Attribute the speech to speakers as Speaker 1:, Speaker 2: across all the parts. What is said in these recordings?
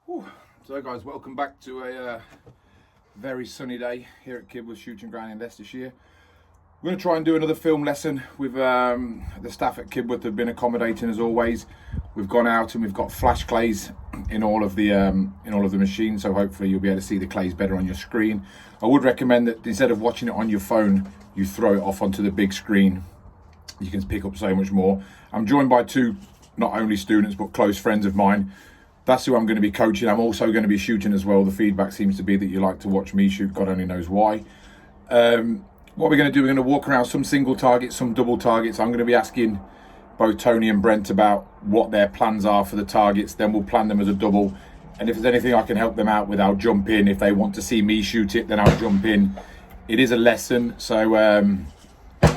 Speaker 1: Whew. So guys, welcome back to a very sunny day here at Kibworth Shooting Ground in Leicestershire. We're going to try and do another film lesson with the staff at Kibworth have been accommodating as always. We've gone out and we've got flash clays in all of the machines, so hopefully you'll be able to see the clays better on your screen. I would recommend that instead of watching it on your phone, you throw it off onto the big screen. You can pick up so much more. I'm joined by two not only students but close friends of mine. That's who I'm going to be coaching. I'm also going to be shooting as well. The feedback seems to be that you like to watch me shoot, God only knows why. What we're going to do, we're going to walk around some single targets, some double targets. I'm going to be asking both Tony and Brent about what their plans are for the targets. Then we'll plan them as a double. And if there's anything I can help them out with, I'll jump in. If they want to see me shoot it, then I'll jump in. It is a lesson, so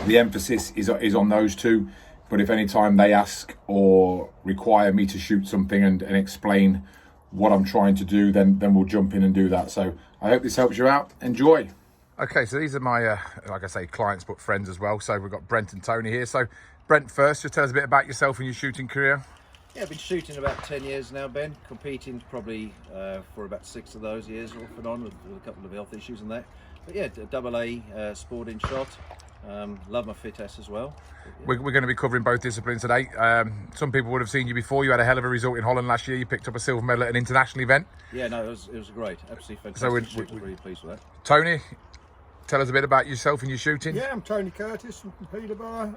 Speaker 1: the emphasis is on those two. But if any time they ask or require me to shoot something and explain what I'm trying to do, then we'll jump in and do that. So I hope this helps you out. Enjoy. Okay, so these are my, like I say, clients but friends as well. So we've got Brent and Tony here. So Brent, first, just tell us a bit about yourself and your shooting career.
Speaker 2: Yeah, I've been shooting about 10 years now, Ben. Competing probably for about 6 of those years, off and on, with a couple of health issues and that. But yeah, double A sporting shot. Love my fit S as well. Yeah.
Speaker 1: We're going to be covering both disciplines today. Some people would have seen you before. You had a hell of a result in Holland last year. You picked up a silver medal at an international event.
Speaker 2: Yeah, no, it was great. Absolutely fantastic. So we're really pleased with that.
Speaker 1: Tony, tell us a bit about yourself and your shooting.
Speaker 3: Yeah, I'm Tony Curtis from Peterborough.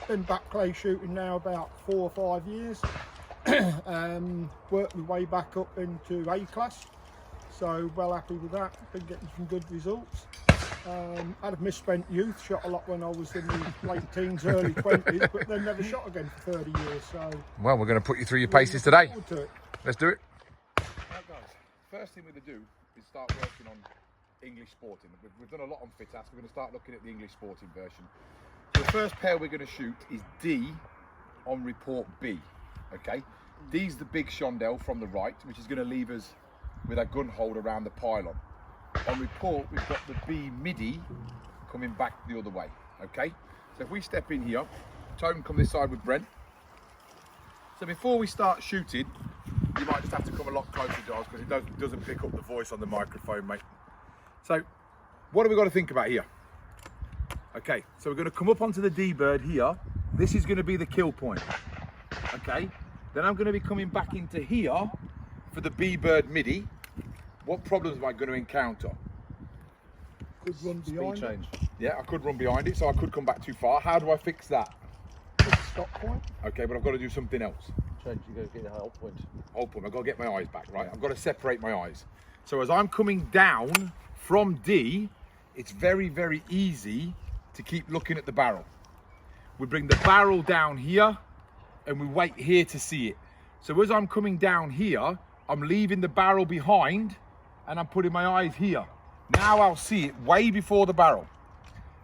Speaker 3: Been back clay shooting now about 4 or 5 years. Worked my way back up into A class, so well happy with that. Been getting some good results. Had a misspent youth, shot a lot when I was in the late teens, early 20s, but then never shot again for 30 years. So
Speaker 1: well, we're going to put you through your paces today. Let's do it. Right, guys, first thing we're going to do is start working on English sporting. We've done a lot on fit ass. We're going to start looking at the English sporting version. So the first pair we're going to shoot is D on report B. Okay, D's the big chandelle from the right, which is going to leave us with our gun hold around the pylon. On report, we've got the B midi coming back the other way. Okay, so if we step in here, Tone, come this side with Brent. So before we start shooting, you might just have to come a lot closer, Giles, because it doesn't pick up the voice on the microphone, mate. So what have we got to think about here? Okay, so we're going to come up onto the D bird here. This is going to be the kill point. Okay, then I'm going to be coming back into here for the B bird midi. What problems am I going to encounter?
Speaker 3: Could run behind
Speaker 2: Speed change.
Speaker 1: Yeah, I could run behind it, so I could come back too far. How do I fix that?
Speaker 3: stop point.
Speaker 1: Okay, but I've got to do something else.
Speaker 2: Change, you go get a hold point.
Speaker 1: Hold point, I've got to get my eyes back, right? I've got to separate my eyes. So as I'm coming down from D, it's very, very easy to keep looking at the barrel. We bring the barrel down here and we wait here to see it. So as I'm coming down here, I'm leaving the barrel behind and I'm putting my eyes here. Now I'll see it way before the barrel.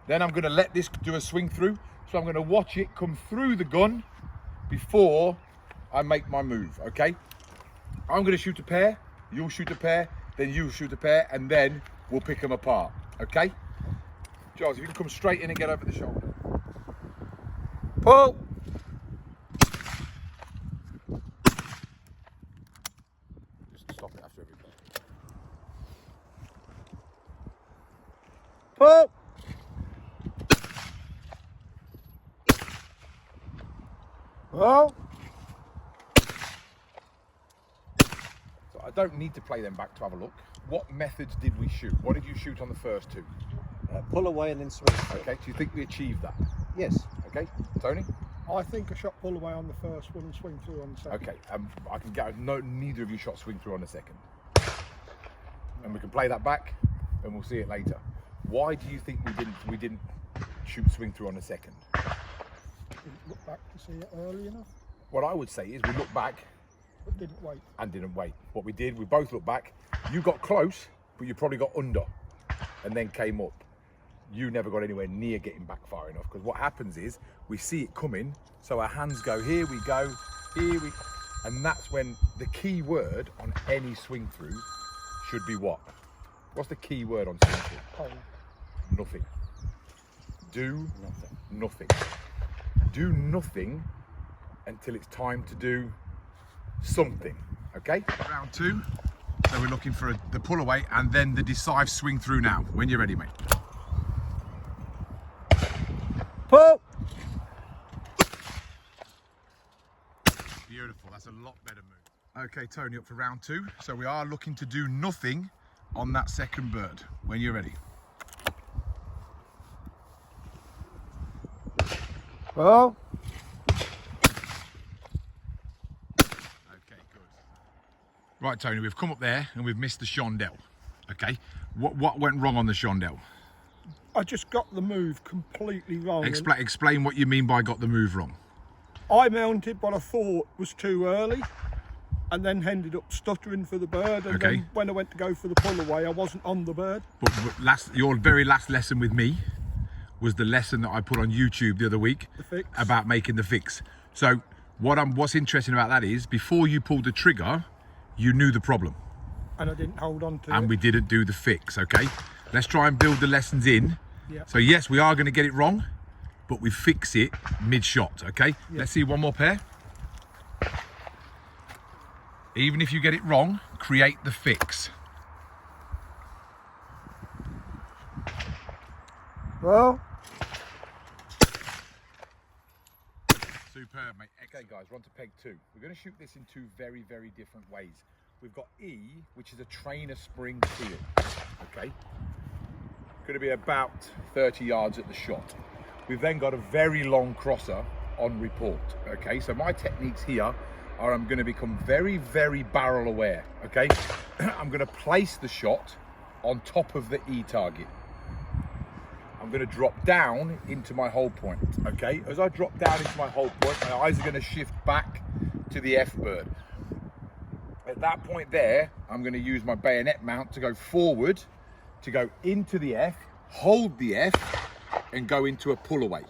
Speaker 1: Then I'm going to let this do a swing through. So I'm going to watch it come through the gun before I make my move, okay? I'm going to shoot a pair, you'll shoot a pair, then you shoot a pair, and then we'll pick them apart, okay? Giles, if you can come straight in and get over the shoulder. Pull! Just stop it after every pull. Pull! Well, so I don't need to play them back to have a look. What methods did we shoot? What did you shoot on the first two?
Speaker 2: Pull away and then swing.
Speaker 1: Okay, do you think we achieved that?
Speaker 2: Yes.
Speaker 1: Okay, Tony?
Speaker 3: I think I shot pull away on the first one and swing through on the second.
Speaker 1: Okay, I can get neither of you shot swing through on the second. And we can play that back and we'll see it later. Why do you think we didn't shoot swing through on the second?
Speaker 3: Didn't look back to see it early enough.
Speaker 1: What I would say is we looked back
Speaker 3: But didn't wait.
Speaker 1: and didn't wait. What we did, we both looked back. You got close, but you probably got under and then came up. You never got anywhere near getting back far enough, because what happens is we see it coming, so our hands go, here we go, here we, and that's when the key word on any swing through should be what? What's the key word on swing through?
Speaker 3: Hold.
Speaker 1: Nothing. Do nothing. Do nothing until it's time to do something. Okay? Round two. So we're looking for the pull away and then the decisive swing through now. When you're ready, mate.
Speaker 2: Pull!
Speaker 1: Beautiful, that's a lot better move. Okay, Tony, up for round 2. So we are looking to do nothing on that second bird. When you're ready.
Speaker 2: Pull!
Speaker 1: Okay, good. Right, Tony, we've come up there and we've missed the chandelle. Okay, what went wrong on the chandelle?
Speaker 3: I just got the move completely wrong.
Speaker 1: Explain what you mean by got the move wrong.
Speaker 3: I mounted what I thought was too early, and then ended up stuttering for the bird. And
Speaker 1: Okay.
Speaker 3: then when I went to go for the pull away, I wasn't on the bird.
Speaker 1: But your very last lesson with me was the lesson that I put on YouTube the other week
Speaker 3: The fix.
Speaker 1: about making the fix. So what's interesting about that is before you pulled the trigger, you knew the problem.
Speaker 3: And I didn't hold on to
Speaker 1: And
Speaker 3: it.
Speaker 1: we didn't do the fix, okay? Let's try and build the lessons in.
Speaker 3: Yeah.
Speaker 1: So yes, we are going to get it wrong, but we fix it mid-shot, okay?
Speaker 3: Yeah.
Speaker 1: Let's see one more pair. Even if you get it wrong, create the fix.
Speaker 3: Well,
Speaker 1: Superb, mate. Okay, guys, we're on to peg 2. We're going to shoot this in 2 very, very different ways. We've got E, which is a trainer spring field, okay? Going to be about 30 yards at the shot. We've then got a very long crosser on report, okay? So my techniques here are I'm going to become very, very barrel aware, okay? I'm going to place the shot on top of the E target. I'm going to drop down into my hold point, okay? As I drop down into my hold point, my eyes are going to shift back to the F bird. At that point there, I'm going to use my bayonet mount to go forward, to go into the F, hold the F, and go into a pull away.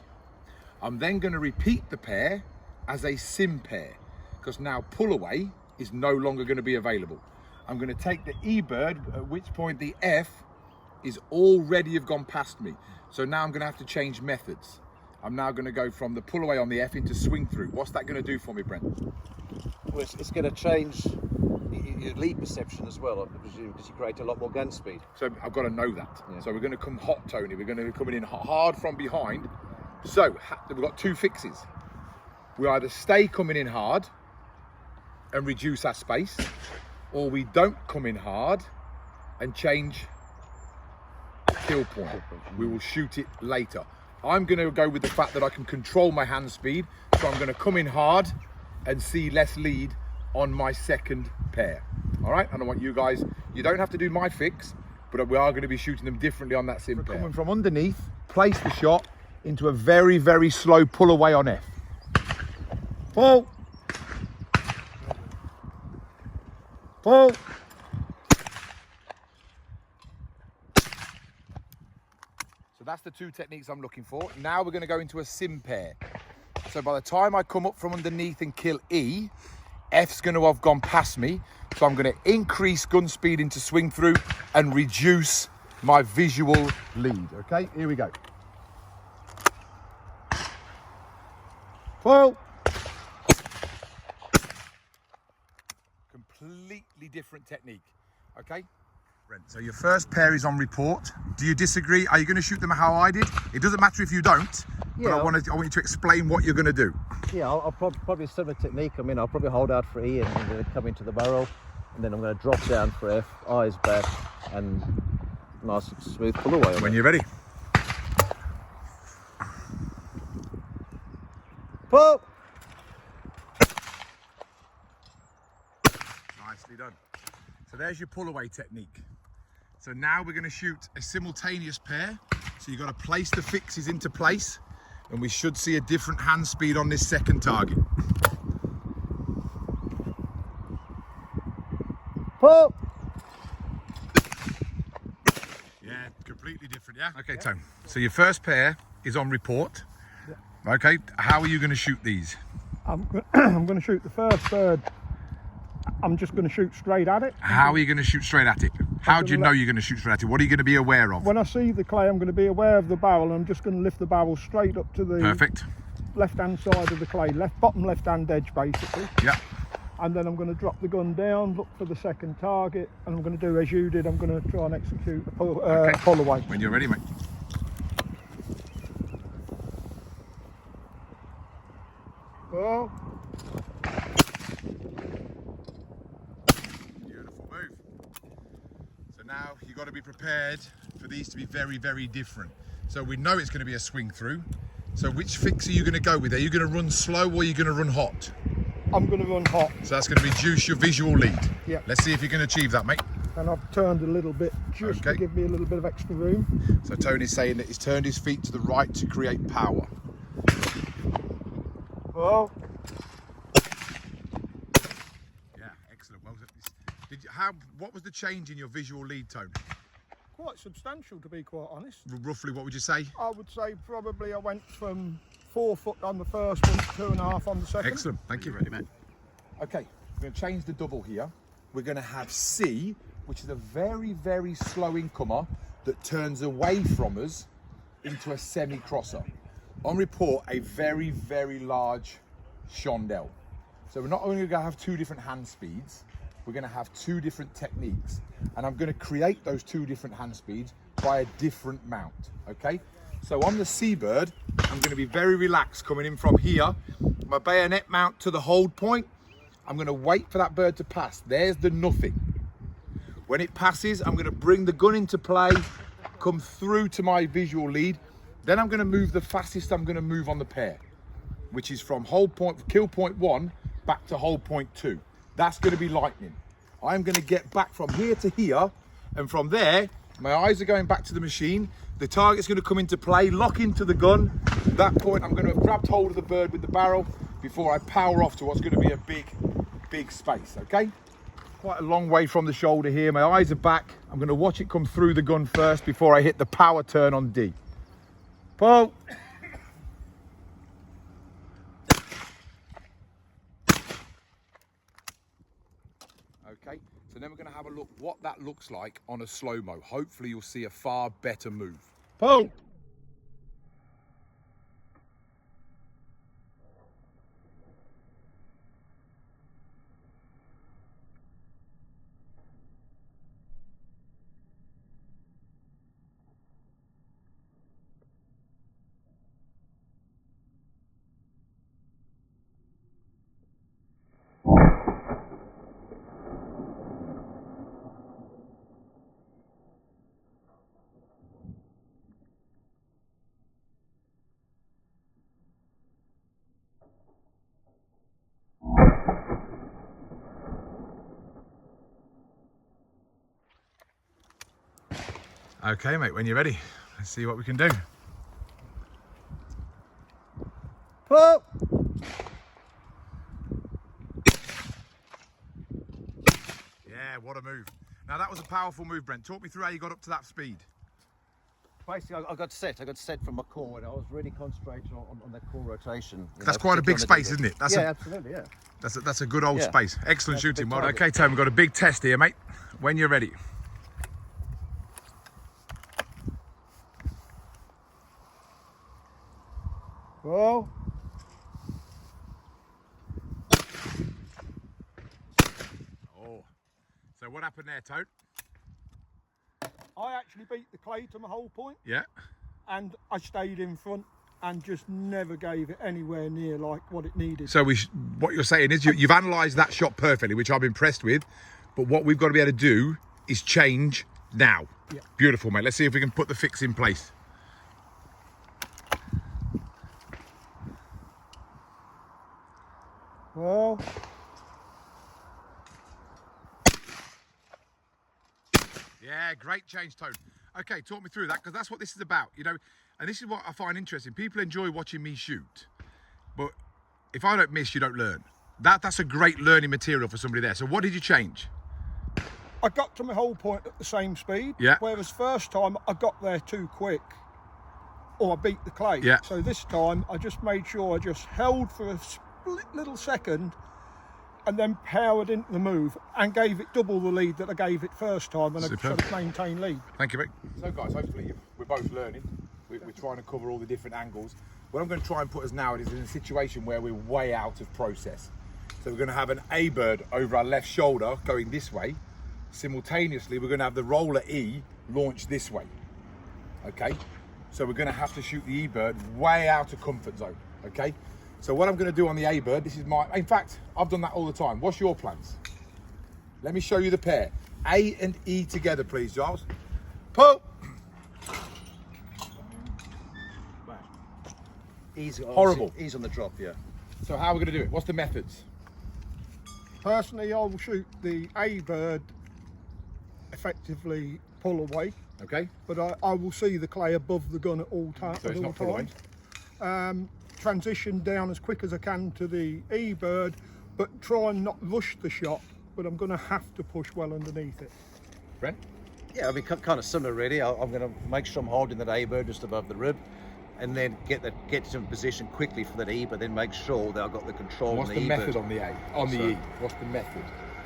Speaker 1: I'm then going to repeat the pair as a sim pair, because now pull away is no longer going to be available. I'm going to take the E bird, at which point the F is already have gone past me. So now I'm going to have to change methods. I'm now going to go from the pull away on the F into swing through. What's that going to do for me, Brent?
Speaker 2: Well, it's going to change your lead perception as well, because you create a lot more gun speed.
Speaker 1: So I've got to know that.
Speaker 2: Yeah.
Speaker 1: So we're going to come hot, Tony. We're going to be coming in hard from behind. So we've got 2 fixes. We either stay coming in hard and reduce our space, or we don't come in hard and change kill point. We will shoot it later. I'm going to go with the fact that I can control my hand speed, so I'm going to come in hard and see less lead on my second pair. All right, and I want you guys, you don't have to do my fix, but we are going to be shooting them differently on that sim pair. Coming from underneath, place the shot into a very, very slow pull away on F. Pull. Pull. So that's the 2 techniques I'm looking for. Now we're going to go into a sim pair. So by the time I come up from underneath and kill E, F's going to have gone past me. So I'm going to increase gun speed into swing through and reduce my visual lead. Okay, here we go. Pull. Completely different technique. Okay. Brent, so your first pair is on report. Do you disagree? Are you going to shoot them how I did? It doesn't matter if you don't, but I want you to explain what you're going to do.
Speaker 2: Yeah, I'll probably a similar technique. I mean, I'll probably hold out for E and I'm going to come into the barrel, and then I'm going to drop down for F, eyes back, and nice smooth pull away.
Speaker 1: When you're ready.
Speaker 2: Pull!
Speaker 1: Nicely done. So there's your pull away technique. So now we're going to shoot a simultaneous pair. So you've got to place the fixes into place, and we should see a different hand speed on this second target.
Speaker 2: Pull!
Speaker 1: Yeah, completely different, yeah? Okay, Tom. So your first pair is on report. Yeah. Okay, how are you going to shoot these?
Speaker 3: I'm going to shoot the first bird. I'm just going to shoot straight at it.
Speaker 1: How are you going to shoot straight at it? How do you know you're going to shoot straight at it? What are you going to be aware of?
Speaker 3: When I see the clay, I'm going to be aware of the barrel, and I'm just going to lift the barrel straight up to the
Speaker 1: Perfect.
Speaker 3: left-hand side of the clay, bottom left-hand edge, basically.
Speaker 1: Yeah.
Speaker 3: and then I'm going to drop the gun down, look for the second target, and I'm going to do as you did. I'm going to try and execute a pull away.
Speaker 1: When you're ready, mate.
Speaker 3: Well,
Speaker 1: beautiful move. So now you've got to be prepared for these to be very, very different. So we know it's going to be a swing through. So which fix are you going to go with? Are you going to run slow or are you going to run hot?
Speaker 3: I'm going to run hot.
Speaker 1: So that's going to reduce your visual lead.
Speaker 3: Yeah.
Speaker 1: Let's see if you can achieve that, mate.
Speaker 3: And I've turned a little bit just to give me a little bit of extra room.
Speaker 1: So Tony's saying that he's turned his feet to the right to create power.
Speaker 3: Well,
Speaker 1: yeah, excellent. Well, what was the change in your visual lead, Tony?
Speaker 3: quite substantial, to be quite honest.
Speaker 1: Roughly, what would you say?
Speaker 3: I would say probably I went from 4 foot on the first one to 2.5 on the second.
Speaker 1: Excellent, thank you.
Speaker 2: Ready, mate?
Speaker 1: Okay, we're going to change the double here. We're going to have C, which is a very, very slow incomer that turns away from us into a semi-crosser. On report, a very, very large chandelle. So we're not only going to have 2 different hand speeds, we're going to have 2 different techniques. And I'm going to create those 2 different hand speeds by a different mount, okay? So on the Seabird, I'm going to be very relaxed coming in from here. My bayonet mount to the hold point. I'm going to wait for that bird to pass. There's the nothing. When it passes, I'm going to bring the gun into play, come through to my visual lead. Then I'm going to move the fastest I'm going to move on the pair, which is from hold point, kill point 1 back to hold point 2. That's going to be lightning. I'm going to get back from here to here, and from there, my eyes are going back to the machine. The target's going to come into play, lock into the gun. At that point, I'm going to have grabbed hold of the bird with the barrel before I power off to what's going to be a big, big space, okay? Quite a long way from the shoulder here. My eyes are back. I'm going to watch it come through the gun first before I hit the power turn on D. Pull. Okay, so then we're going to have a look what that looks like on a slow-mo. Hopefully you'll see a far better move.
Speaker 3: Pull.
Speaker 1: Okay, mate, when you're ready, let's see what we can do.
Speaker 3: Pull.
Speaker 1: Yeah, what a move. Now that was a powerful move, Brent. Talk me through how you got up to that speed.
Speaker 2: Basically, I got set from my core, and I was really concentrating on that core rotation.
Speaker 1: That's quite a big space, isn't it? That's
Speaker 2: absolutely, yeah.
Speaker 1: That's a good old space. Excellent shooting. Well,
Speaker 2: target.
Speaker 1: okay, Tom, we've got a big test here, mate. When you're ready.
Speaker 3: Well,
Speaker 1: Oh, so what happened there, Toad?
Speaker 3: I actually beat the clay to my whole point,
Speaker 1: Yeah.
Speaker 3: and I stayed in front and just never gave it anywhere near like what it needed.
Speaker 1: So what you're saying is you've analysed that shot perfectly, which I'm impressed with. But what we've got to be able to do is change now.
Speaker 3: Yeah.
Speaker 1: Beautiful, mate. Let's see if we can put the fix in place.
Speaker 3: Well,
Speaker 1: Yeah, great change, Toad. Okay, talk me through that, because that's what this is about, you know. And this is what I find interesting. People enjoy watching me shoot, but if I don't miss, you don't learn. That's a great learning material for somebody there. So what did you change?
Speaker 3: I got to my whole point at the same speed.
Speaker 1: Yeah.
Speaker 3: Whereas first time I got there too quick, or I beat the clay.
Speaker 1: Yeah.
Speaker 3: So this time I just made sure I just held for a split little second, and then powered into the move and gave it double the lead that I gave it first time, and I
Speaker 1: Superb.
Speaker 3: sort of maintained lead.
Speaker 1: Thank you, mate. So guys, hopefully we're both learning. We're trying to cover all the different angles. What I'm going to try and put us now is in a situation where we're way out of process. So we're going to have an A bird over our left shoulder going this way. Simultaneously, we're going to have the roller E launch this way. Okay? So we're going to have to shoot the E bird way out of comfort zone. Okay? So what I'm going to do on the A bird, this is my, in fact, I've done that all the time. What's your plans? Let me show you the pair. A and E together, please, Giles. Pull. Horrible.
Speaker 2: He's on the drop, yeah.
Speaker 1: So how are we going to do it? What's the methods?
Speaker 3: Personally, I will shoot the A bird effectively pull away,
Speaker 1: Okay.
Speaker 3: but I will see the clay above the gun at all times.
Speaker 1: So it's not pull away.
Speaker 3: Transition down as quick as I can to the E bird, but try and not rush the shot, but I'm going to have to push well underneath it.
Speaker 1: Brent?
Speaker 2: Yeah, I mean, kind of similar really. I'm going to make sure I'm holding that A bird just above the rib, and then get to position quickly for that E, but then make sure that I've got the control.
Speaker 1: What's
Speaker 2: on
Speaker 1: the
Speaker 2: E
Speaker 1: method
Speaker 2: bird.
Speaker 1: on the A? On the E? What's the method?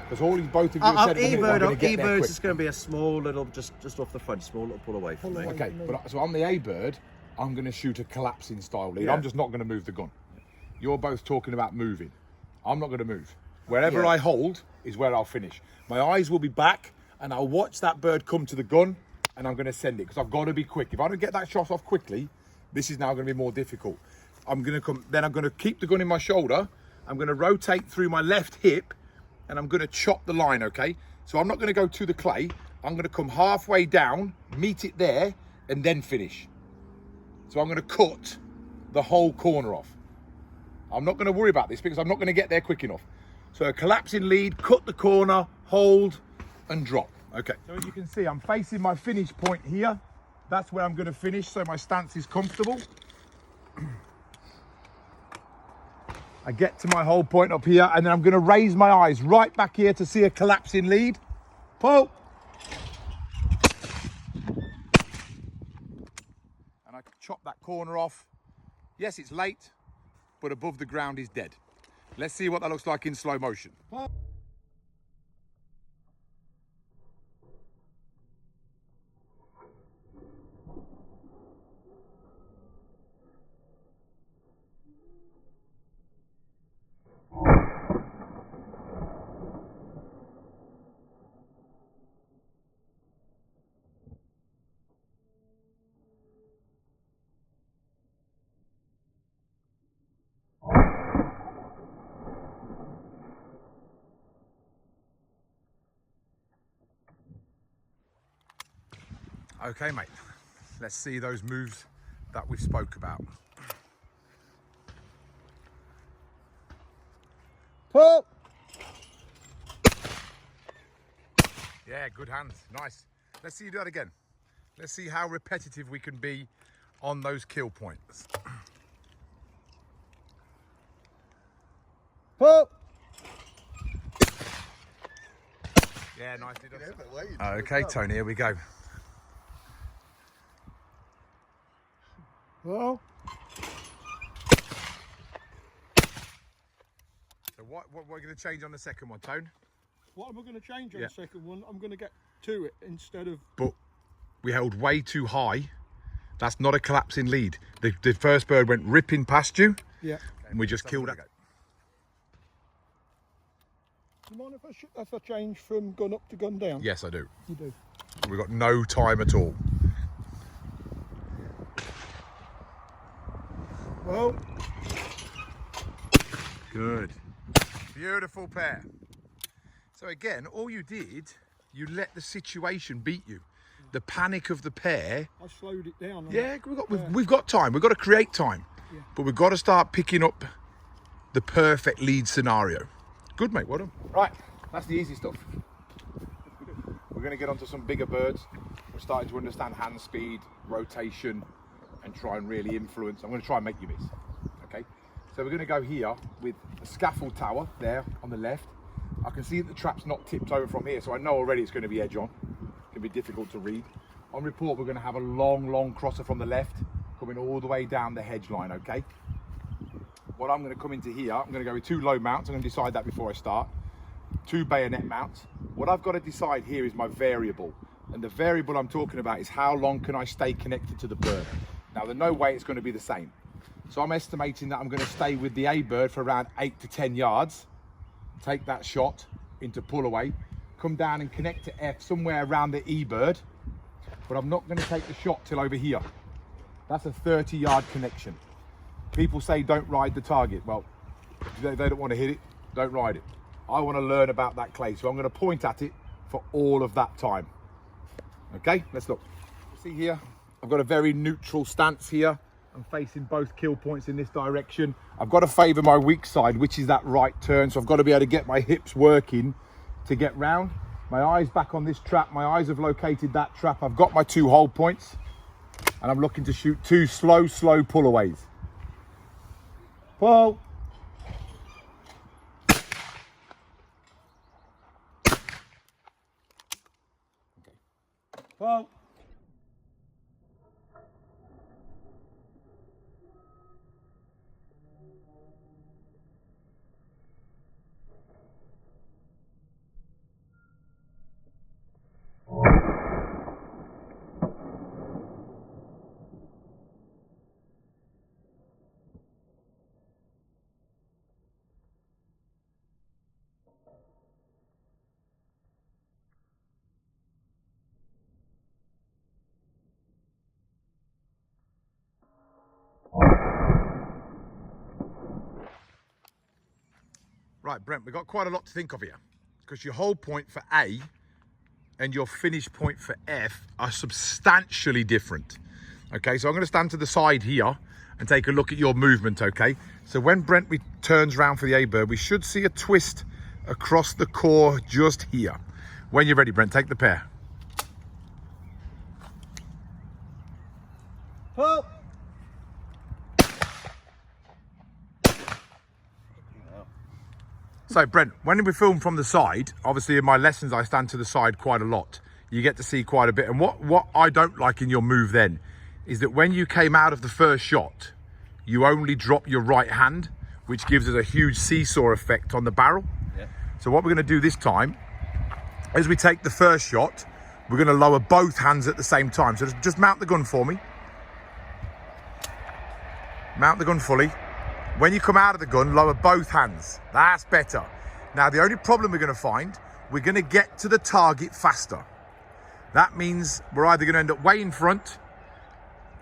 Speaker 1: Because all both of you have said
Speaker 2: E
Speaker 1: I'm going to get there
Speaker 2: bird's
Speaker 1: quick.
Speaker 2: just going to be a small little, just off the front, small little pull away from me.
Speaker 1: Okay, but so on the A bird, I'm going to shoot a collapsing style lead.
Speaker 2: Yeah.
Speaker 1: I'm just not going to move the gun. You're both talking about moving. I'm not going to move. Wherever I hold is where I'll finish. My eyes will be back, and I'll watch that bird come to the gun, and I'm going to send it because I've got to be quick. If I don't get that shot off quickly, this is now going to be more difficult. I'm going to keep the gun in my shoulder. I'm going to rotate through my left hip, and I'm going to chop the line, okay? So I'm not going to go to the clay. I'm going to come halfway down, meet it there, and then finish. So I'm going to cut the whole corner off. I'm not going to worry about this because I'm not going to get there quick enough. So a collapsing lead, cut the corner, hold, and drop. Okay. So as you can see, I'm facing my finish point here. That's where I'm going to finish, so my stance is comfortable. I get to my hold point up here, and then I'm going to raise my eyes right back here to see a collapsing lead. Pull. And I chop that corner off. Yes, it's late, but above the ground is dead. Let's see what that looks like in slow motion. Okay, mate, let's see those moves that we spoke about.
Speaker 3: Pull.
Speaker 1: Yeah, good hands, nice. Let's see you do that again. Let's see how repetitive we can be on those kill points.
Speaker 3: Pull.
Speaker 1: Yeah, nicely done. Okay, Tony, here we go.
Speaker 3: Well,
Speaker 1: So what we're going to change on the second one, Tone?
Speaker 3: what am I going to change on the second one? I'm going to get to it instead of...
Speaker 1: But we held way too high. That's not a collapsing lead. The first bird went ripping past you,
Speaker 3: Yeah.
Speaker 1: and we just killed it.
Speaker 3: Do you mind if I change from gun up to gun down?
Speaker 1: Yes, I do.
Speaker 3: You do.
Speaker 1: We've got no time at all.
Speaker 3: Well,
Speaker 1: Good. Beautiful pair. So again, all you did, you let the situation beat you. The panic of the pair.
Speaker 3: I slowed it down.
Speaker 1: Yeah, we've got time. We've got to create time.
Speaker 3: Yeah.
Speaker 1: But we've got to start picking up the perfect lead scenario. Good, mate. Well done. Right, that's the easy stuff. We're going to get onto some bigger birds. We're starting to understand hand speed, rotation, and try and really influence. I'm going to try and make you miss. Okay. So we're going to go here with a scaffold tower there on the left. I can see that the trap's not tipped over from here, so I know already it's going to be edge on. It can be difficult to read. On report, we're going to have a long crosser from the left coming all the way down the hedge line, okay? What I'm going to come into here, I'm going to go with 2 low mounts. I'm going to decide that before I start. 2 bayonet mounts. What I've got to decide here is my variable. And the variable I'm talking about is how long can I stay connected to the bird. Now, there's no way it's going to be the same. So I'm estimating that I'm going to stay with the A bird for around 8 to 10 yards. take that shot into pull away, come down and connect to F somewhere around the E bird, but I'm not going to take the shot till over here. That's a 30-yard connection. People say don't ride the target. Well, if they don't want to hit it, don't ride it. I want to learn about that clay, so I'm going to point at it for all of that time. Okay, let's look. See here, I've got a very neutral stance here. I'm facing both kill points in this direction. I've got to favour my weak side, which is that right turn, so I've got to be able to get my hips working to get round. My eyes back on this trap. My eyes have located that trap. I've got my 2 hold points, and I'm looking to shoot 2 slow pullaways. Pull. Okay. Pull. Right, Brent, we've got quite a lot to think of here, because your hold point for A and your finish point for F are substantially different. Okay, so I'm going to stand to the side here and take a look at your movement, okay? So when Brent turns round for the A bird, we should see a twist across the core just here. When you're ready, Brent, take the pair.
Speaker 2: Pull.
Speaker 1: So Brent, when we film from the side, obviously in my lessons I stand to the side quite a lot. You get to see quite a bit. And what I don't like in your move then is that when you came out of the first shot, you only drop your right hand, which gives us a huge seesaw effect on the barrel.
Speaker 2: Yeah.
Speaker 1: So what we're going to do this time, as we take the first shot, we're going to lower both hands at the same time. So just mount the gun for me. Mount the gun fully. When you come out of the gun, lower both hands. That's better. Now, the only problem we're going to find, we're going to get to the target faster. That means we're either going to end up way in front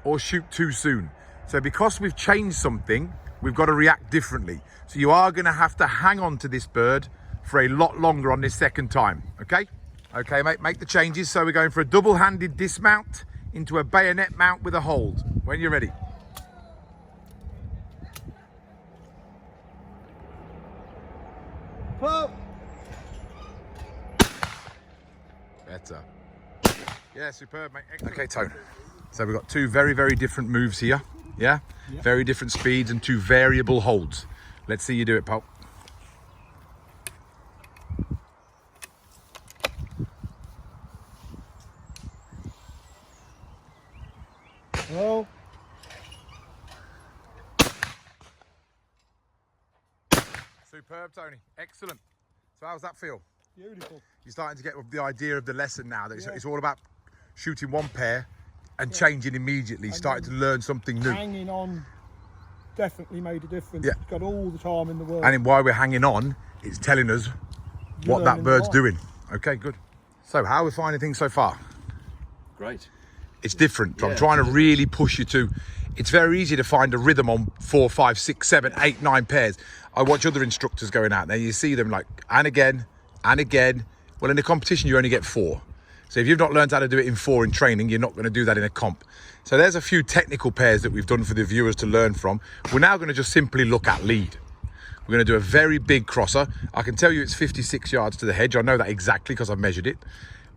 Speaker 1: or shoot too soon. So because we've changed something, we've got to react differently. So you are going to have to hang on to this bird for a lot longer on this second time, okay? Okay, mate, make the changes. So we're going for a double-handed dismount into a bayonet mount with a hold. When you're ready.
Speaker 2: Pull.
Speaker 1: Better. Yeah, superb, mate. Excellent. Okay, Tone. So we've got 2 very, very different moves here. Yeah? Yep. Very different speeds and 2 variable holds. Let's see you do it, pal.
Speaker 3: Well,
Speaker 1: Superb, Tony. Excellent. So how's that feel?
Speaker 3: beautiful.
Speaker 1: You're starting to get the idea of the lesson now. That
Speaker 3: Yeah.
Speaker 1: it's all about shooting one pair and changing immediately,
Speaker 3: And
Speaker 1: starting to learn something new.
Speaker 3: Hanging on definitely made a difference.
Speaker 1: Yeah.
Speaker 3: It's got all the time in the world.
Speaker 1: And in while we're hanging on, it's telling us what that
Speaker 3: learning
Speaker 1: bird's
Speaker 3: a lot.
Speaker 1: doing. Okay, good. So how are we finding things so far?
Speaker 2: Great.
Speaker 1: It's different. I'm
Speaker 2: Yeah,
Speaker 1: trying to
Speaker 2: it's
Speaker 1: really push you to. It's very easy to find a rhythm on 4, 5, 6, 7, 8, 9 pairs. I watch other instructors going out there. You see them like, and again, and again. Well, in the competition, you only get 4. So if you've not learned how to do it in 4 in training, you're not going to do that in a comp. So there's a few technical pairs that we've done for the viewers to learn from. We're now going to just simply look at lead. We're going to do a very big crosser. I can tell you it's 56 yards to the hedge. I know that exactly because I've measured it.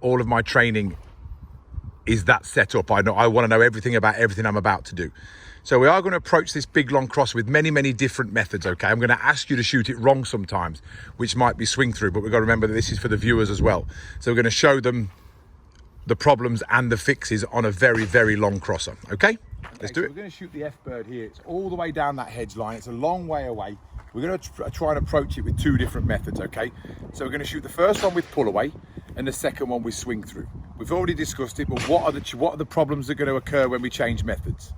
Speaker 1: All of my training is that set up. I want to know everything about everything I'm about to do. So we are going to approach this big long cross with many, many different methods, okay? I'm going to ask you to shoot it wrong sometimes, which might be swing through, but we've got to remember that this is for the viewers as well. So we're going to show them the problems and the fixes on a very, very long crosser, okay? Let's do it. We're going to shoot the F-bird here. It's all the way down that hedge line. It's a long way away. We're going to try and approach it with 2 different methods, okay? So we're going to shoot the first one with pull away and the second one with swing through. We've already discussed it, but what are the problems that are going to occur when we change methods?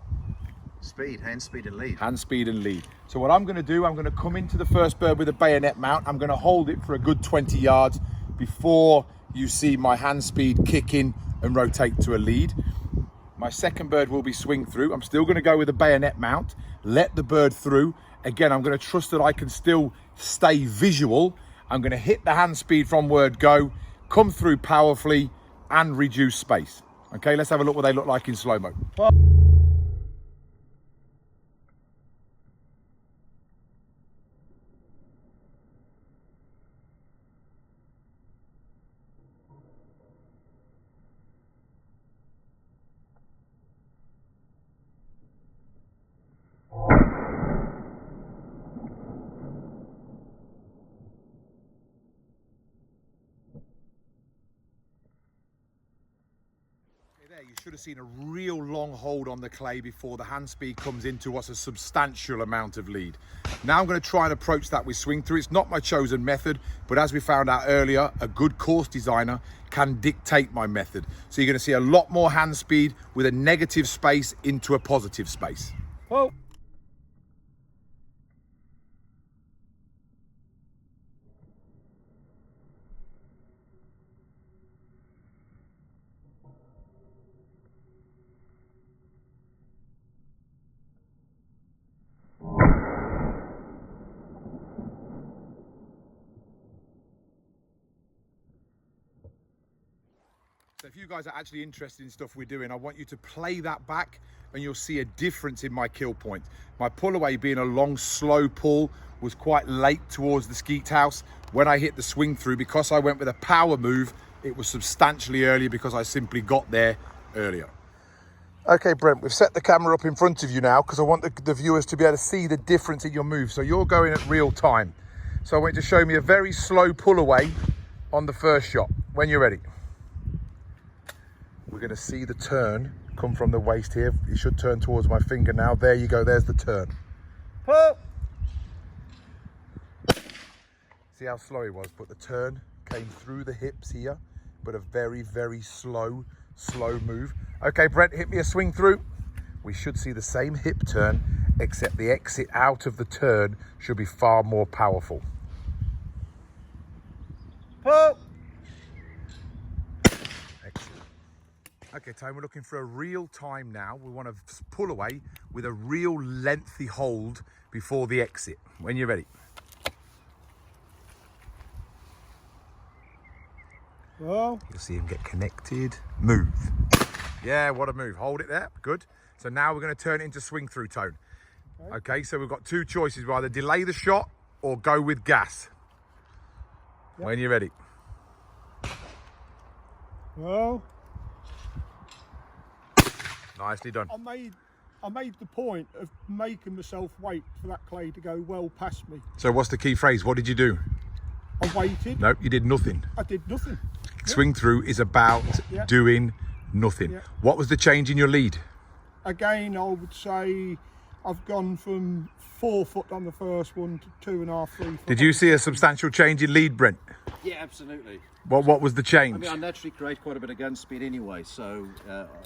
Speaker 2: Speed, hand speed and lead.
Speaker 1: Hand speed and lead. So what I'm going to do, I'm going to come into the first bird with a bayonet mount. I'm going to hold it for a good 20 yards before you see my hand speed kick in and rotate to a lead. My second bird will be swing through. I'm still going to go with a bayonet mount, let the bird through. Again, I'm going to trust that I can still stay visual. I'm going to hit the hand speed from word go, come through powerfully and reduce space. Okay, let's have a look what they look like in slow-mo. You should have seen a real long hold on the clay before the hand speed comes into what's a substantial amount of lead. Now I'm going to try and approach that with swing through. It's not my chosen method, but as we found out earlier, a good course designer can dictate my method. So you're going to see a lot more hand speed with a negative space into a positive space.
Speaker 3: Well,
Speaker 1: So if you guys are actually interested in stuff we're doing, I want you to play that back and you'll see a difference in my kill point. My pull away being a long, slow pull was quite late towards the skeet house. When I hit the swing through, because I went with a power move, it was substantially earlier because I simply got there earlier. Okay, Brent, we've set the camera up in front of you now because I want the viewers to be able to see the difference in your move. So you're going at real time. So I want you to show me a very slow pull away on the first shot when you're ready. We're going to see the turn come from the waist here. You should turn towards my finger now. There you go. There's the turn.
Speaker 3: pull.
Speaker 1: See how slow he was, but the turn came through the hips here, but a very, very slow move. Okay, Brent, hit me a swing through. We should see the same hip turn, except the exit out of the turn should be far more powerful.
Speaker 3: Pull.
Speaker 1: Okay, Tony, we're looking for a real time now. We want to pull away with a real lengthy hold before the exit. When you're ready.
Speaker 3: Well,
Speaker 1: You'll see him get connected. Move. Yeah, what a move. Hold it there. Good. So now we're going to turn it into swing through, Tone. Okay, so we've got two choices. We either delay the shot or go with gas. Yep. When you're ready.
Speaker 3: well,
Speaker 1: Nicely done.
Speaker 3: I made the point of making myself wait for that clay to go well past me.
Speaker 1: So what's the key phrase? What did you do?
Speaker 3: I waited.
Speaker 1: No, you did nothing.
Speaker 3: I did nothing.
Speaker 1: Swing through is about doing nothing. What was the change in your lead?
Speaker 3: Again, I would say I've gone from 4 foot on the first one to 2.5, 3 foot.
Speaker 1: Did you see a substantial change in lead, Brent?
Speaker 2: Yeah, absolutely.
Speaker 1: What was the change?
Speaker 2: I mean, I naturally create quite a bit of gun speed anyway, so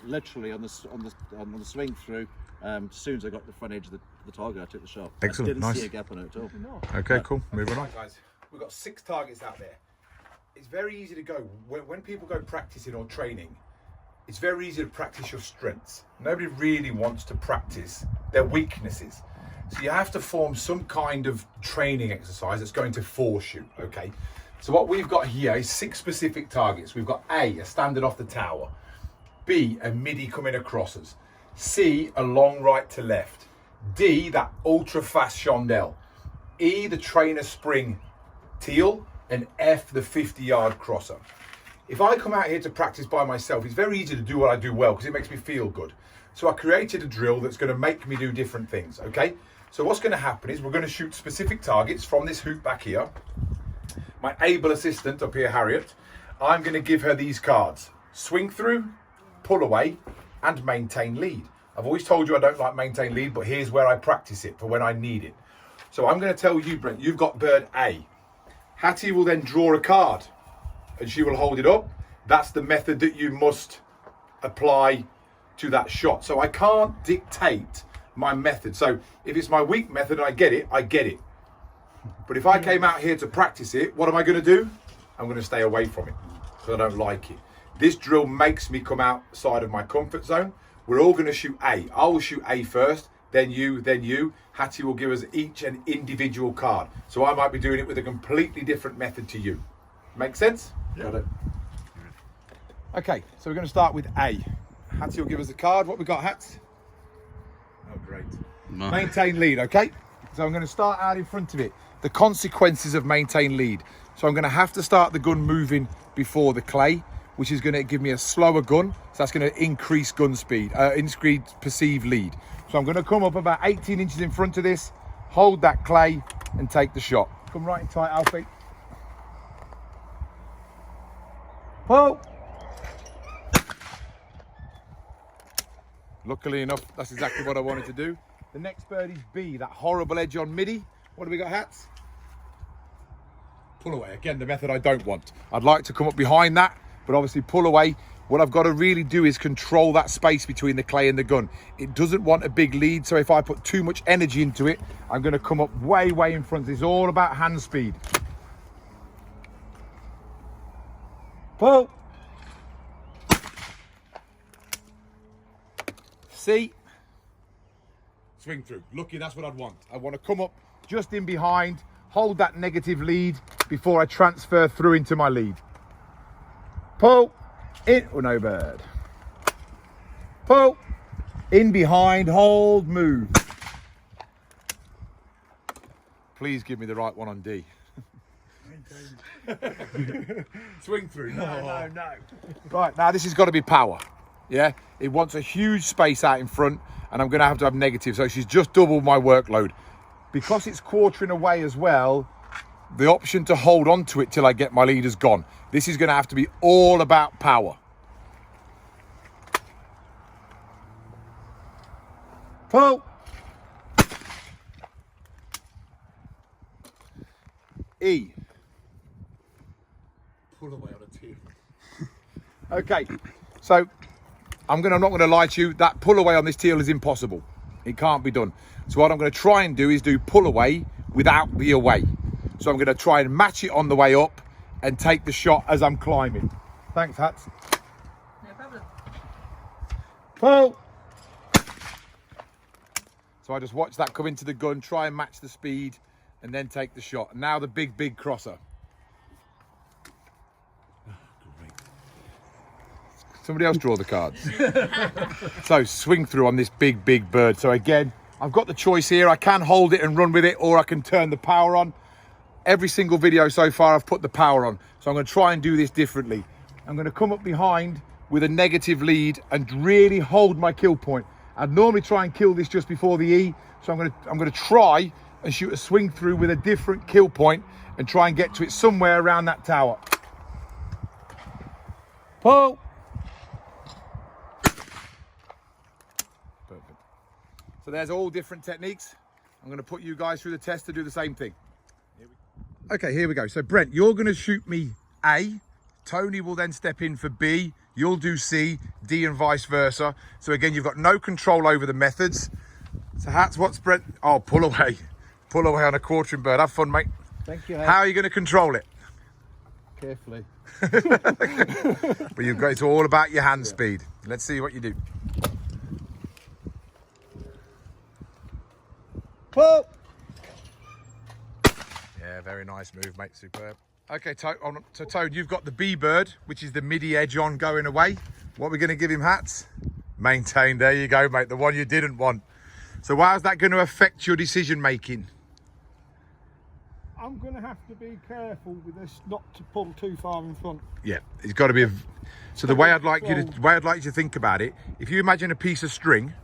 Speaker 2: literally on the swing through, as soon as I got the front edge of the target, I took the shot.
Speaker 1: Excellent,
Speaker 2: I didn't
Speaker 1: nice.
Speaker 2: see a gap on it at all.
Speaker 1: Okay, cool. Moving on.
Speaker 4: Guys, we've got 6 targets out there. It's very easy to go. When people go practicing or training, it's very easy to practice your strengths. Nobody really wants to practice their weaknesses. So you have to form some kind of training exercise that's going to force you, okay? So what we've got here is 6 specific targets. We've got A, a standard off the tower. B, a midi coming across us. C, a long right to left. D, that ultra fast chandelle. E, the trainer spring teal. And F, the 50-yard crosser. If I come out here to practice by myself, it's very easy to do what I do well because it makes me feel good. So I created a drill that's going to make me do different things, okay? So what's going to happen is we're going to shoot specific targets from this hoop back here. My able assistant up here, Harriet, I'm going to give her these cards. Swing through, pull away, and maintain lead. I've always told you I don't like maintain lead, but here's where I practice it for when I need it. So I'm going to tell you, Brent, you've got bird A. Hattie will then draw a card and she will hold it up. That's the method that you must apply to that shot. So I can't dictate my method. So if it's my weak method and I get it, I get it. But if I came out here to practice it, what am I going to do? I'm going to stay away from it because I don't like it. This drill makes me come outside of my comfort zone. We're all going to shoot A. I will shoot A first, then you, then you. Hattie will give us each an individual card. So I might be doing it with a completely different method to you. Make sense?
Speaker 3: Yeah.
Speaker 4: Got it.
Speaker 1: Okay, so we're going to start with A. Hattie will give us the card. What we got, Hats?
Speaker 4: Oh, great.
Speaker 1: Maintain lead, okay? So I'm going to start out in front of it. The consequences of maintain lead. So I'm going to have to start the gun moving before the clay, which is going to give me a slower gun. So that's going to increase gun speed, increase perceived lead. So I'm going to come up about 18 inches in front of this, hold that clay and take the shot. Come right in tight, Alfie. Pull. Luckily enough, that's exactly what I wanted to do. The next birdie's B, that horrible edge on midi. What do we got, Hats? Pull away. Again, the method I don't want. I'd like to come up behind that, but obviously pull away. What I've got to really do is control that space between the clay and the gun. It doesn't want a big lead, so if I put too much energy into it, I'm going to come up way, way in front. It's all about hand speed. Pull. See? Swing through. Lucky, that's what I'd want. I want to come up just in behind, hold that negative lead before I transfer through into my lead. Pull. In. Oh, no bird. Pull. In behind, hold, move. Please give me the right one on D. Swing through. No. Right, now this has got to be power. Yeah, it wants a huge space out in front and I'm going to have negative. So she's just doubled my workload. Because it's quartering away as well, the option to hold on to it till I get my lead is gone. This is going to have to be all about power. Pull. E. Pull away on a teal. Okay, so I'm not going to lie to you, that pull away on this teal is impossible. It can't be done. So what I'm going to try and do is do pull away without the away. So I'm going to try and match it on the way up and take the shot as I'm climbing. Thanks, Hats.
Speaker 5: No problem.
Speaker 1: Pull. So I just watch that come into the gun, try and match the speed and then take the shot. And now the big crosser. Somebody else draw the cards. So swing through on this big bird. So again, I've got the choice here. I can hold it and run with it, or I can turn the power on. Every single video so far, I've put the power on. So I'm going to try and do this differently. I'm going to come up behind with a negative lead and really hold my kill point. I'd normally try and kill this just before the E. So I'm going to try and shoot a swing through with a different kill point and try and get to it somewhere around that tower. Pull. Perfect. So there's all different techniques. I'm going to put you guys through the test to do the same thing. Okay, here we go. So Brent, you're going to shoot me A. Tony will then step in for B. You'll do C, D and vice versa. So again, you've got no control over the methods. So Hats, what's Brent? Oh, pull away. Pull away on a quartering bird. Have fun, mate.
Speaker 2: Thank you.
Speaker 1: How are you going to control it?
Speaker 2: Carefully.
Speaker 1: But you've got, it's all about your hand speed. Let's see what you do.
Speaker 3: Pull.
Speaker 1: Yeah, very nice move, mate. Superb. Okay, so Toad, you've got the B bird, which is the midi edge on going away. What are we going to give him, Hats? Maintain. There you go, mate. The one you didn't want. So how's that going to affect your decision making?
Speaker 3: I'm going to have to be careful with this, not to pull too far in front.
Speaker 1: Yeah, it's got to be. So the way I'd like you to think about it, if you imagine a piece of string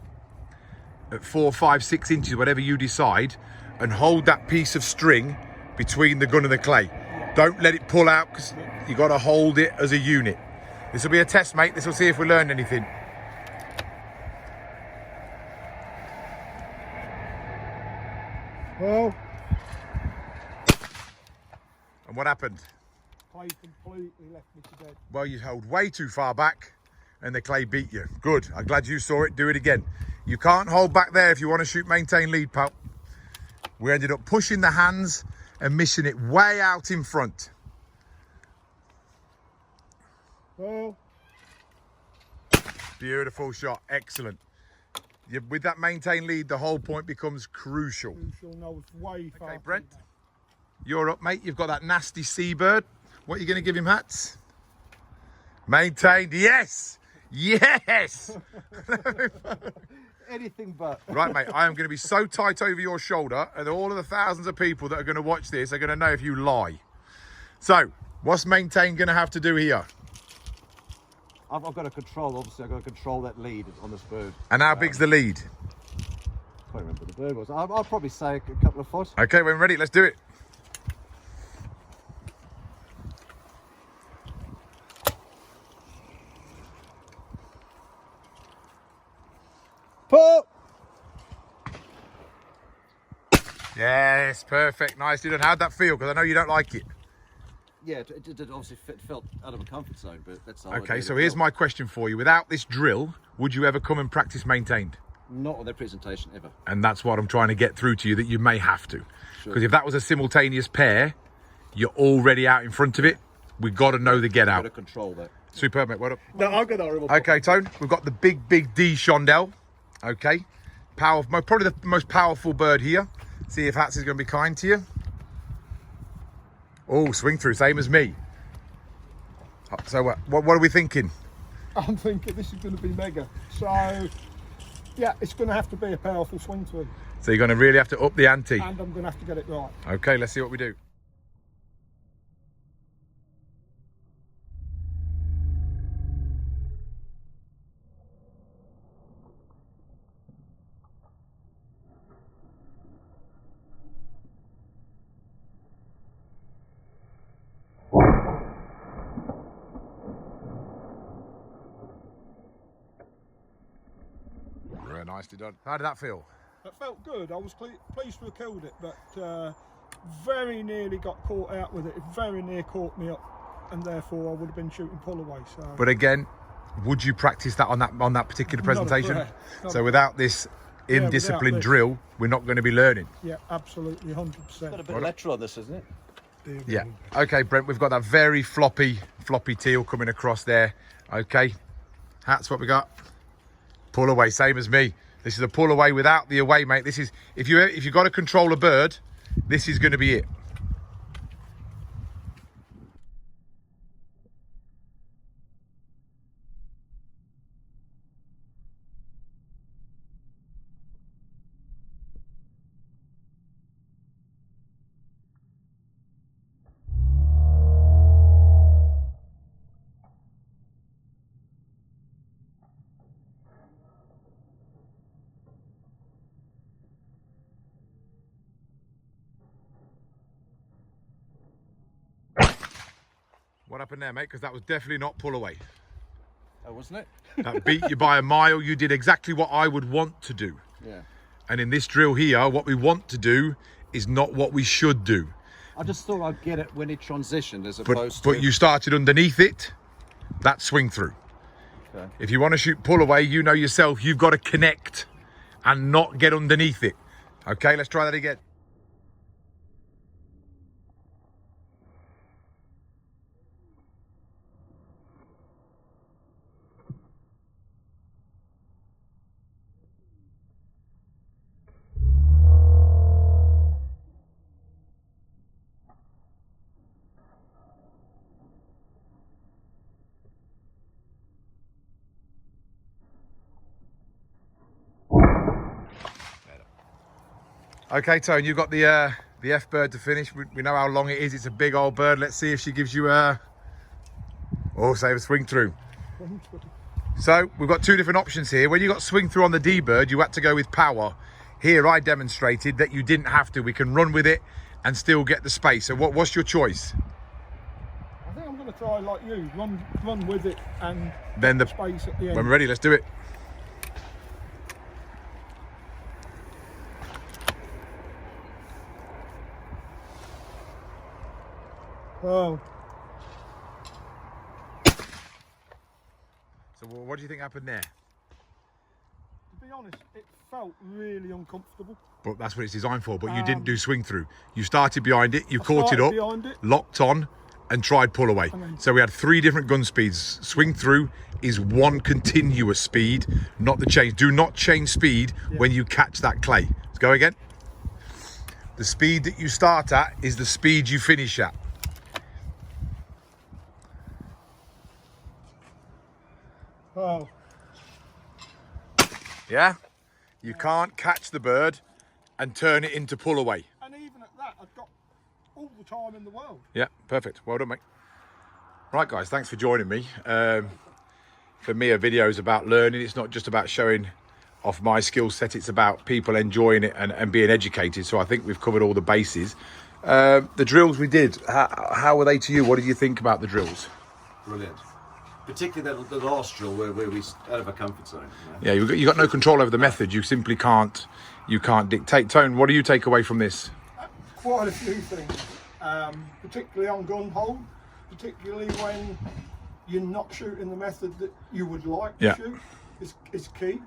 Speaker 1: at 4, 5, 6 inches, whatever you decide, and hold that piece of string between the gun and the clay. Don't let it pull out because you got to hold it as a unit. This will be a test, mate. This will see if we learned anything.
Speaker 3: Well,
Speaker 1: And what happened?
Speaker 3: clay completely left me to dead.
Speaker 1: Well, you held way too far back and the clay beat you. Good. I'm glad you saw it. Do it again. You can't hold back there if you want to shoot maintain lead, pal. We ended up pushing the hands and missing it way out in front.
Speaker 3: Well,
Speaker 1: Beautiful shot. Excellent. With that maintain lead, the whole point becomes crucial.
Speaker 3: crucial. No, it's way far.
Speaker 1: Okay, Brent, you're up, mate. You've got that nasty seabird. What are you going to give him, Hats? Maintained. Yes. Yes.
Speaker 2: Anything but.
Speaker 1: Right, mate. I am going to be so tight over your shoulder, and all of the thousands of people that are going to watch this are going to know if you lie. So, what's maintain going to have to do here?
Speaker 2: I've got to control, obviously, I've got to control that lead on this bird.
Speaker 1: And how big's the lead?
Speaker 2: I can't remember what the bird was. I'll probably say a couple of foot.
Speaker 1: Okay, when ready, let's do it.
Speaker 2: Pull!
Speaker 1: Yes, perfect. Nicely done. How'd that feel? Because I know you don't like it.
Speaker 2: Yeah, it obviously felt out of a comfort zone, but that's all.
Speaker 1: Okay, so here's my question for you. Without this drill, would you ever come and practice maintained?
Speaker 2: Not on their presentation ever.
Speaker 1: And that's what I'm trying to get through to you, that you may have to. Because if that was a simultaneous pair, you're already out in front of it. We've got to know the get
Speaker 2: Got
Speaker 1: out.
Speaker 2: to control that.
Speaker 1: Superb, mate. What up?
Speaker 3: No, I've got a horrible.
Speaker 1: Okay, Tone, we've got the big D Shondell. Okay, probably the most powerful bird here. See if Hats is going to be kind to you. Oh, swing through, same as me. So what are we thinking?
Speaker 3: I'm thinking this is going to be mega. So, yeah, it's going to have to be a powerful swing through,
Speaker 1: So you're going to really have to up the ante.
Speaker 3: and I'm going to have to get it right.
Speaker 1: Okay, let's see what we do. Very nicely done. How did that feel?
Speaker 3: It felt good. I was pleased to have killed it, but very nearly got caught out with it. It very near caught me up, and therefore I would have been shooting pull away. So.
Speaker 1: But again, would you practice that on that particular presentation?
Speaker 3: Not a
Speaker 1: So without this indisciplined
Speaker 3: without this.
Speaker 1: drill, we're not going to be learning.
Speaker 3: Yeah, absolutely, 100%.
Speaker 2: Got a bit of lateral on this, isn't it?
Speaker 1: Yeah. Okay, Brent, we've got that very floppy teal coming across there. Okay. Hats, what we got? Pull away, same as me. This is a pull away without the away, mate. This is, if you've got to control a bird, this is going to be it. What happened there, mate? Because that was definitely not pull away.
Speaker 2: Oh, wasn't it?
Speaker 1: That beat you by a mile. You did exactly what I would want to do.
Speaker 2: Yeah.
Speaker 1: And in this drill here, what we want to do is not what we should do.
Speaker 2: I just thought I'd get it when it transitioned as opposed to...
Speaker 1: But you started underneath it, that's swing through.
Speaker 2: Okay.
Speaker 1: If you want to shoot pull away, you know yourself, you've got to connect and not get underneath it. Okay, let's try that again. Okay, Tone, you've got the F bird to finish. We know how long it is. It's a big old bird. Let's see if she gives you a... Oh, save a swing through. So we've got two different options here. When you got swing through on the D bird, you had to go with power. Here, I demonstrated that you didn't have to. We can run with it and still get the space. So what's your choice?
Speaker 3: I think I'm going to try like you, run with it and
Speaker 1: Then the
Speaker 3: space at the end.
Speaker 1: when we're ready, let's do it.
Speaker 3: Oh,
Speaker 1: So what do you think happened there?
Speaker 3: To be honest, it felt really uncomfortable.
Speaker 1: But that's what it's designed for. But you didn't do swing through. You started behind it, you caught it up, locked on, and tried pull away. So we had 3 different gun speeds. Swing through is one continuous speed, not the change. Do not change speed when you catch that clay. Let's go again. The speed that you start at is the speed you finish at.
Speaker 3: Oh.
Speaker 1: Yeah? You can't catch the bird and turn it into pull away.
Speaker 3: And even at that, I've got all the time in the world.
Speaker 1: Yeah, perfect. Well done, mate. Right, guys, thanks for joining me. For me, a video is about learning. It's not just about showing off my skill set. It's about people enjoying it and being educated. So I think we've covered all the bases. The drills we did, how were they to you? What did you think about the drills?
Speaker 2: Brilliant. Particularly the last drill where we out of our comfort zone.
Speaker 1: Yeah, you got no control over the method. You simply can't dictate. Tone, what do you take away from this?
Speaker 3: Quite a few things, particularly on gun hold, particularly when you're not shooting the method that you would like to shoot, is key.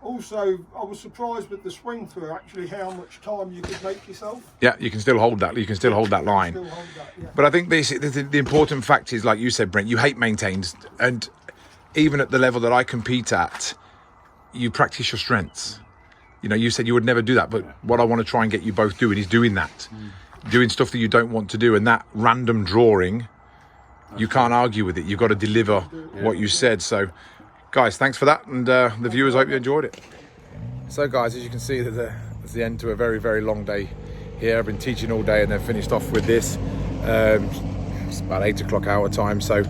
Speaker 3: Also, I was surprised with the swing through, actually, how much time you could make yourself.
Speaker 1: Yeah, you can still hold that. You can still hold that line. But I think the important fact is, like you said, Brent, you hate maintains. And even at the level that I compete at, you practice your strengths. You know, you said you would never do that. But what I want to try and get you both doing is doing that. Doing stuff that you don't want to do. And that random drawing, you can't argue with it. You've got to deliver what you said. So, guys, thanks for that, and the viewers hope you enjoyed it. So, guys, as you can see, there's the end to a very, very long day here. I've been teaching all day and then finished off with this. It's about 8 o'clock our time, so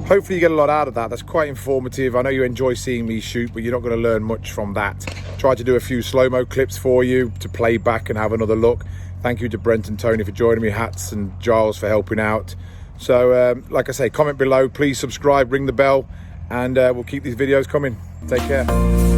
Speaker 1: hopefully you get a lot out of that. That's quite informative. I know you enjoy seeing me shoot, but you're not going to learn much from that. Tried to do a few slow-mo clips for you to play back and have another look. Thank you to Brent and Tony for joining me, Hats and Giles for helping out. So, like I say, comment below, please subscribe, ring the bell, and we'll keep these videos coming. Take care.